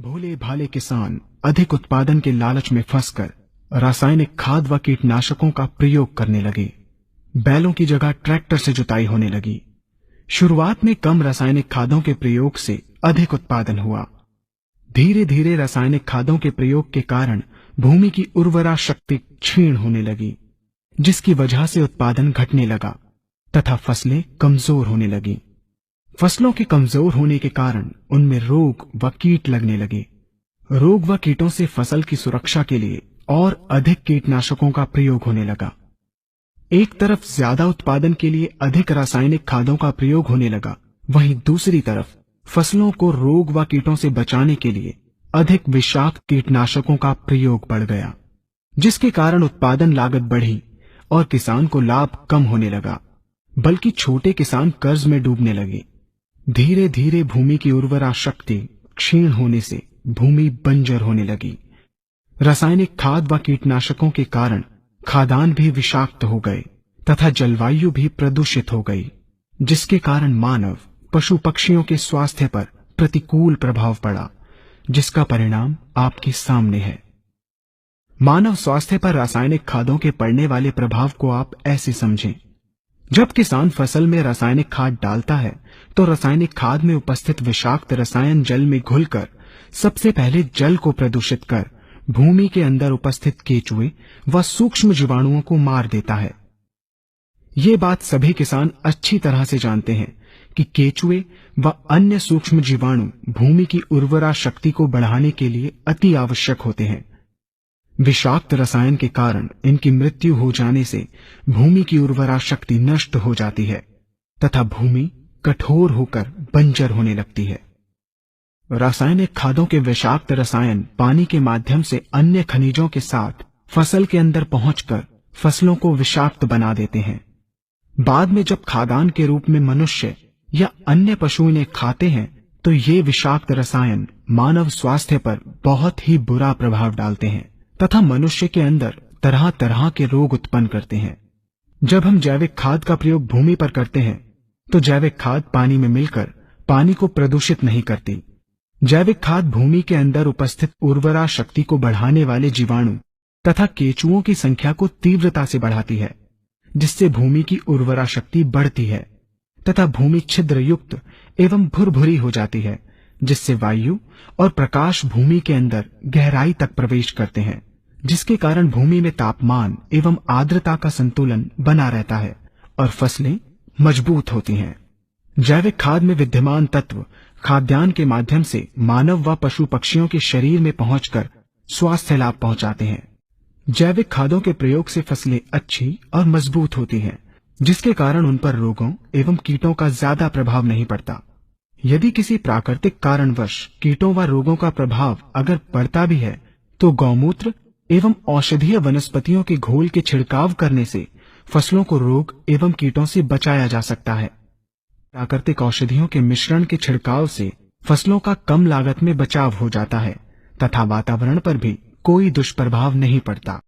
भोले भाले किसान अधिक उत्पादन के लालच में फंसकर रासायनिक खाद व कीटनाशकों का प्रयोग करने लगे। बैलों की जगह ट्रैक्टर से जुताई होने लगी। शुरुआत में कम रासायनिक खादों के प्रयोग से अधिक उत्पादन हुआ। धीरे धीरे रासायनिक खादों के प्रयोग के कारण भूमि की उर्वरा शक्ति क्षीण होने लगी, जिसकी वजह से उत्पादन घटने लगा तथा फसलें कमजोर होने लगी। फसलों के कमजोर होने के कारण उनमें रोग व कीट लगने लगे। रोग व कीटों से फसल की सुरक्षा के लिए और अधिक कीटनाशकों का प्रयोग होने लगा। एक तरफ ज्यादा उत्पादन के लिए अधिक रासायनिक खादों का प्रयोग होने लगा, वहीं दूसरी तरफ फसलों को रोग व कीटों से बचाने के लिए अधिक विषाक्त कीटनाशकों का प्रयोग बढ़ गया, जिसके कारण उत्पादन लागत बढ़ी और किसान को लाभ कम होने लगा, बल्कि छोटे किसान कर्ज में डूबने लगे। धीरे धीरे भूमि की उर्वरा शक्ति क्षीण होने से भूमि बंजर होने लगी। रासायनिक खाद व कीटनाशकों के कारण खाद्यान्न भी विषाक्त हो गए तथा जलवायु भी प्रदूषित हो गई, जिसके कारण मानव पशु पक्षियों के स्वास्थ्य पर प्रतिकूल प्रभाव पड़ा, जिसका परिणाम आपके सामने है। मानव स्वास्थ्य पर रासायनिक खादों के पड़ने वाले प्रभाव को आप ऐसे समझें। जब किसान फसल में रासायनिक खाद डालता है तो रासायनिक खाद में उपस्थित विषाक्त रसायन जल में घुलकर सबसे पहले जल को प्रदूषित कर भूमि के अंदर उपस्थित केचुए व सूक्ष्म जीवाणुओं को मार देता है। ये बात सभी किसान अच्छी तरह से जानते हैं कि केचुए व अन्य सूक्ष्म जीवाणु भूमि की उर्वरा शक्ति को बढ़ाने के लिए अति आवश्यक होते हैं। विषाक्त रसायन के कारण इनकी मृत्यु हो जाने से भूमि की उर्वरा शक्ति नष्ट हो जाती है तथा भूमि कठोर होकर बंजर होने लगती है। रासायनिक खादों के विषाक्त रसायन पानी के माध्यम से अन्य खनिजों के साथ फसल के अंदर पहुंचकर फसलों को विषाक्त बना देते हैं। बाद में जब खाद्यान्न के रूप में मनुष्य या अन्य पशु इन्हें खाते हैं तो ये विषाक्त रसायन मानव स्वास्थ्य पर बहुत ही बुरा प्रभाव डालते हैं तथा मनुष्य के अंदर तरह तरह के रोग उत्पन्न करते हैं। जब हम जैविक खाद का प्रयोग भूमि पर करते हैं तो जैविक खाद पानी में मिलकर पानी को प्रदूषित नहीं करती। जैविक खाद भूमि के अंदर उपस्थित उर्वरा शक्ति को बढ़ाने वाले जीवाणु तथा केचुओं की संख्या को तीव्रता से बढ़ाती है, जिससे भूमि की उर्वरा शक्ति बढ़ती है तथा भूमि छिद्र युक्त एवं भुरभुरी हो जाती है, जिससे वायु और प्रकाश भूमि के अंदर गहराई तक प्रवेश करते हैं, जिसके कारण भूमि में तापमान एवं आर्द्रता का संतुलन बना रहता है और फसलें मजबूत होती हैं। जैविक खाद में विद्यमान तत्व खाद्यान्न के माध्यम से मानव व पशु पक्षियों के शरीर में पहुंचकर स्वास्थ्य लाभ पहुंचाते हैं। जैविक खादों के प्रयोग से फसलें अच्छी और मजबूत होती हैं, जिसके कारण उन पर रोगों एवं कीटों का ज्यादा प्रभाव नहीं पड़ता। यदि किसी प्राकृतिक कारणवश कीटों व रोगों का प्रभाव अगर पड़ता भी है तो गौमूत्र एवं औषधीय वनस्पतियों के घोल के छिड़काव करने से फसलों को रोग एवं कीटों से बचाया जा सकता है। प्राकृतिक औषधियों के मिश्रण के छिड़काव से फसलों का कम लागत में बचाव हो जाता है तथा वातावरण पर भी कोई दुष्प्रभाव नहीं पड़ता।